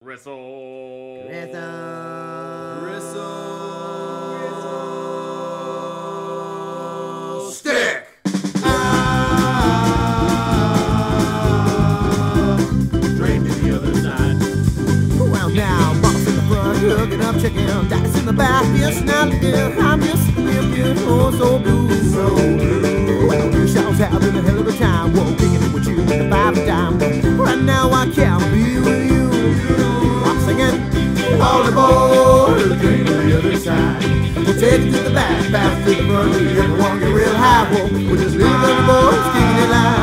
Gristle. Gristle. Stick. Straight to the other side. Well now, boss in the front, hooking up chicken, dice in the back, yes, now again, I'm just feeling oh so blue, so blue. Well, you shall having a hell of a time, whoa, kicking it with you in the 5 time. Right now I can't be with you. I'm singing, all aboard, train to the other side. We'll take it to the back, fast to the front, everyone get real high, whoa, we're just leaving the boys, kicking it live.